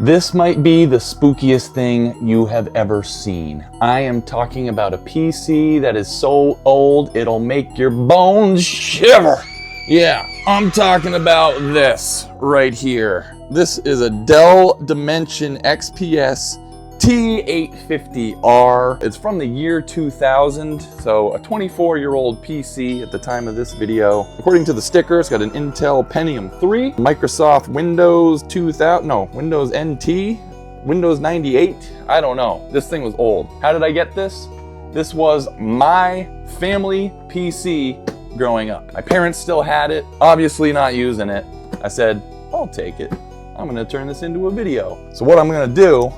This might be the spookiest thing you have ever seen. I am talking about a PC that is so old it'll make your bones shiver. Yeah, I'm talking about this right here. This is a Dell Dimension XPS T850r. It's from the year 2000, so a 24-year-old PC at the time of this video. According to the sticker, it's got an Intel Pentium 3, Microsoft Windows 2000, no, Windows NT, Windows 98, I don't know. This thing was old. How did I get this? This was my family PC growing up. My parents still had it, obviously not using it. I said, I'll take it. I'm gonna turn this into a video. So what I'm gonna do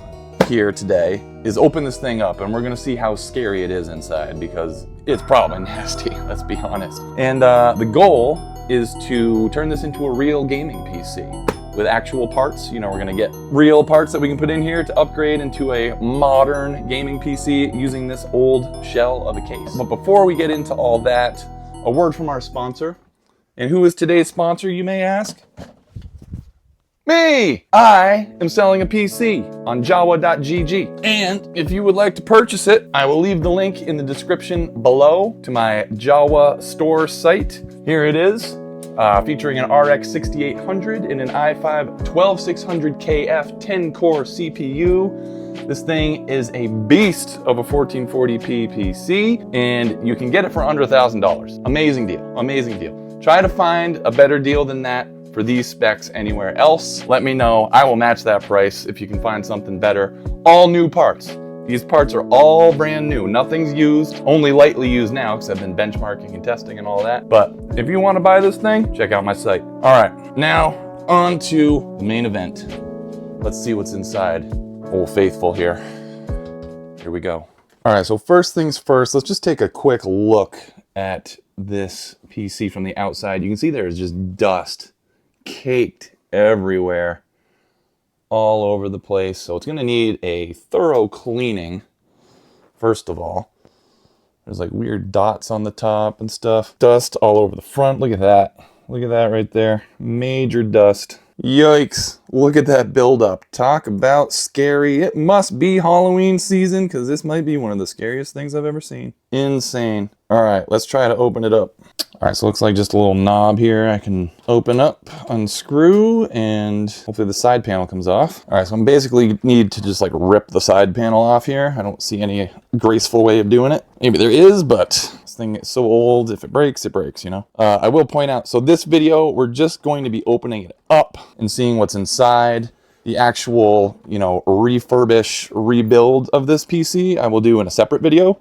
here today is open this thing up and we're gonna see how scary it is inside, because it's probably nasty, let's be honest. And the goal is to turn this into a real gaming PC with actual parts. You know, we're gonna get real parts that we can put in here to upgrade into a modern gaming PC using this old shell of a case. But before we get into all that, a word from our sponsor. And who is today's sponsor, you may ask? Me! I am selling a PC on Jawa.gg. And if you would like to purchase it, I will leave the link in the description below to my Jawa store site. Here it is, featuring an RX 6800 and an i5 12600KF 10-core CPU. This thing is a beast of a 1440p PC, and you can get it for under $1,000. Amazing deal, amazing deal. Try to find a better deal than that for these specs anywhere else. Let me know, I will match that price if you can find something better. All new parts. These parts are all brand new, nothing's used, only lightly used now because I've been benchmarking and testing and all that. But if you want to buy this thing, check out my site. All right, now on to the main event. Let's see what's inside. Old Faithful here. Here we go. All right, so first things first, let's just take a quick look at this PC from the outside. You can see there's just dust caked everywhere, all over the place. So it's gonna need a thorough cleaning, first of all. There's like weird dots on the top and stuff. Dust all over the front, look at that. Look at that right there, major dust. Yikes, look at that buildup. Talk about scary. It must be Halloween season, because this might be one of the scariest things I've ever seen. Insane. All right, let's try to open it up. All right, so it looks like just a little knob here I can open up, unscrew, and hopefully the side panel comes off. All right, so I'm basically need to just like rip the side panel off here. I don't see any graceful way of doing it. Maybe there is, but this thing is so old, if it breaks, you know? I will point out, so this video, we're just going to be opening it up and seeing what's inside. The actual, you know, rebuild of this PC, I will do in a separate video.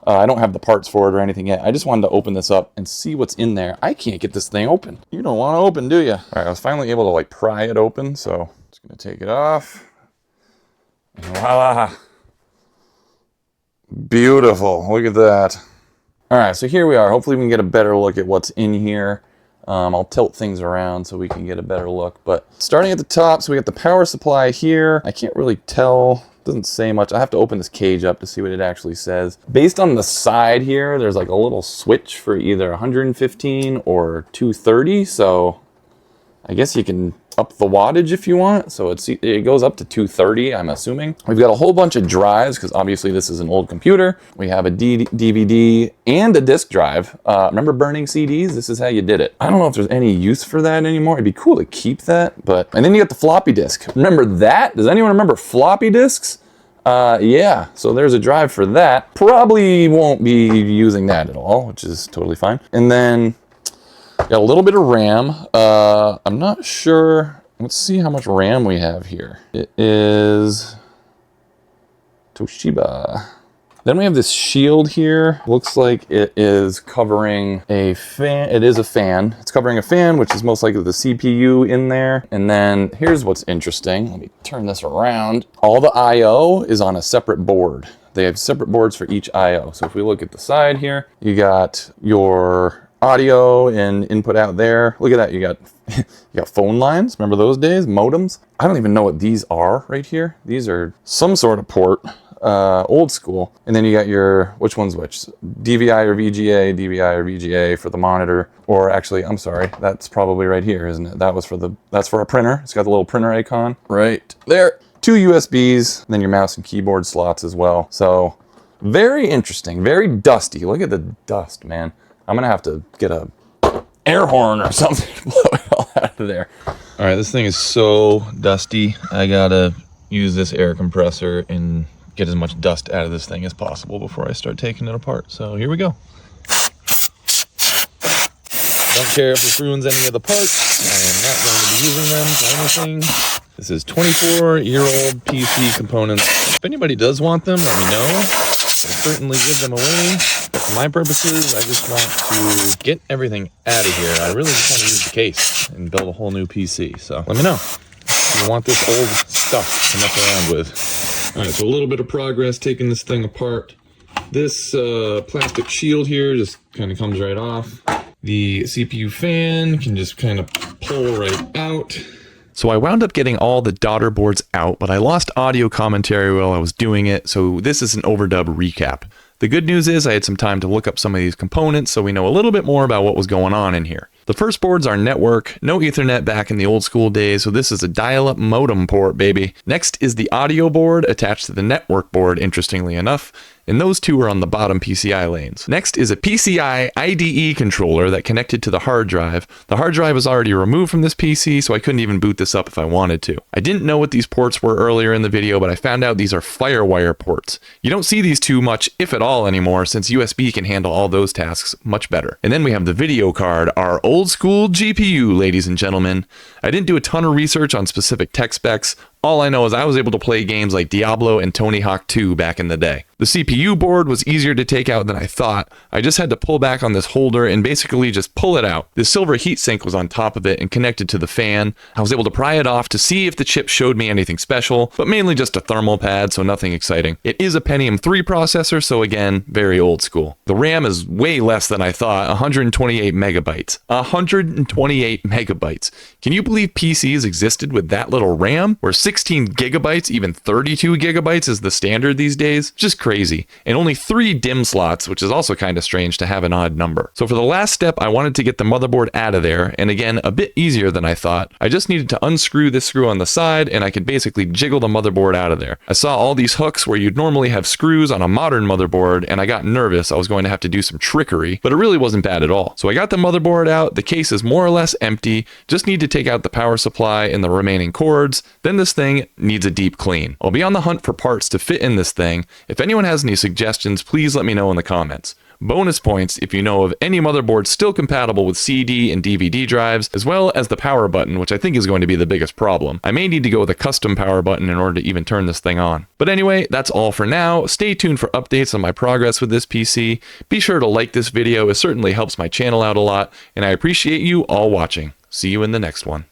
I don't have the parts for it or anything yet. I just wanted to open this up and see what's in there. I can't get this thing open. You don't want to open, do you? All right, I was finally able to like pry it open, so I'm just gonna take it off. Voila! Beautiful, look at that. All right, so here we are. Hopefully we can get a better look at what's in here. I'll tilt things around so we can get a better look. But starting at the top, so we got the power supply here. I can't really tell. Doesn't say much. I have to open this cage up to see what it actually says. Based on the side here, there's like a little switch for either 115 or 230. So I guess you can up the wattage if you want. So it goes up to 230, I'm assuming. We've got a whole bunch of drives because obviously this is an old computer. We have a DVD and a disk drive. Remember burning CDs? This is how you did it. I don't know if there's any use for that anymore. It'd be cool to keep that, but... And then you got the floppy disk. Remember that? Does anyone remember floppy disks? Yeah, so there's a drive for that. Probably won't be using that at all, which is totally fine. And then got a little bit of RAM. I'm not sure. Let's see how much RAM we have here. It is Toshiba. Then we have this shield here. Looks like it is covering a fan. It is a fan. It's covering a fan, which is most likely the CPU in there. And then here's what's interesting. Let me turn this around. All the I/O is on a separate board. They have separate boards for each I/O. So if we look at the side here, you got your audio and input out there. Look at that, you got phone lines. Remember those days? Modems. I don't even know what these are right here. These are some sort of port. old school. And then you got your, which one's which? DVI or VGA, DVI or VGA for the monitor. Or actually, I'm sorry, that's probably right here, isn't it? That's for a printer. It's got the little printer icon right there. 2 USBs, and then your mouse and keyboard slots as well. So very interesting, very dusty. Look at the dust, man. I'm gonna have to get a air horn or something to blow it all out of there. All right, this thing is so dusty. I gotta use this air compressor and get as much dust out of this thing as possible before I start taking it apart. So here we go. Don't care if this ruins any of the parts. I am not going to be using them for anything. This is 24-year-old PC components. If anybody does want them, let me know. I'll certainly give them away. But for my purposes, I just want to get everything out of here. I really just want to use the case and build a whole new PC. So let me know if you want this old stuff to mess around with. All right, so a little bit of progress taking this thing apart. This plastic shield here just kind of comes right off. The CPU fan can just kind of pull right out. So I wound up getting all the daughter boards out, but I lost audio commentary while I was doing it, so this is an overdub recap. The good news is I had some time to look up some of these components, so we know a little bit more about what was going on in here. The first boards are network, no Ethernet back in the old school days, so this is a dial-up modem port, baby. Next is the audio board attached to the network board, interestingly enough, and those two are on the bottom PCI lanes. Next is a PCI IDE controller that connected to the hard drive. The hard drive was already removed from this PC, so I couldn't even boot this up if I wanted to. I didn't know what these ports were earlier in the video, but I found out these are FireWire ports. You don't see these too much, if at all, anymore, since USB can handle all those tasks much better. And then we have the video card, our old school GPU, ladies and gentlemen. I didn't do a ton of research on specific tech specs. All I know is I was able to play games like Diablo and Tony Hawk 2 back in the day. The CPU board was easier to take out than I thought. I just had to pull back on this holder and basically just pull it out. The silver heatsink was on top of it and connected to the fan. I was able to pry it off to see if the chip showed me anything special, but mainly just a thermal pad, so nothing exciting. It is a Pentium 3 processor, so again, very old school. The RAM is way less than I thought, 128 megabytes. 128 megabytes. Can you believe PCs existed with that little RAM? Where 16 gigabytes, even 32 gigabytes is the standard these days? Just crazy. And only 3 DIMM slots, which is also kind of strange to have an odd number. So for the last step, I wanted to get the motherboard out of there, and again, a bit easier than I thought. I just needed to unscrew this screw on the side, and I could basically jiggle the motherboard out of there. I saw all these hooks where you'd normally have screws on a modern motherboard, and I got nervous I was going to have to do some trickery, but it really wasn't bad at all. So I got the motherboard out, the case is more or less empty, just need to take out the power supply and the remaining cords, then this thing needs a deep clean. I'll be on the hunt for parts to fit in this thing. If anyone has any suggestions, please let me know in the comments. Bonus points if you know of any motherboard still compatible with CD and DVD drives, as well as the power button, which I think is going to be the biggest problem. I may need to go with a custom power button in order to even turn this thing on. But anyway, that's all for now. Stay tuned for updates on my progress with this PC. Be sure to like this video, it certainly helps my channel out a lot, and I appreciate you all watching. See you in the next one.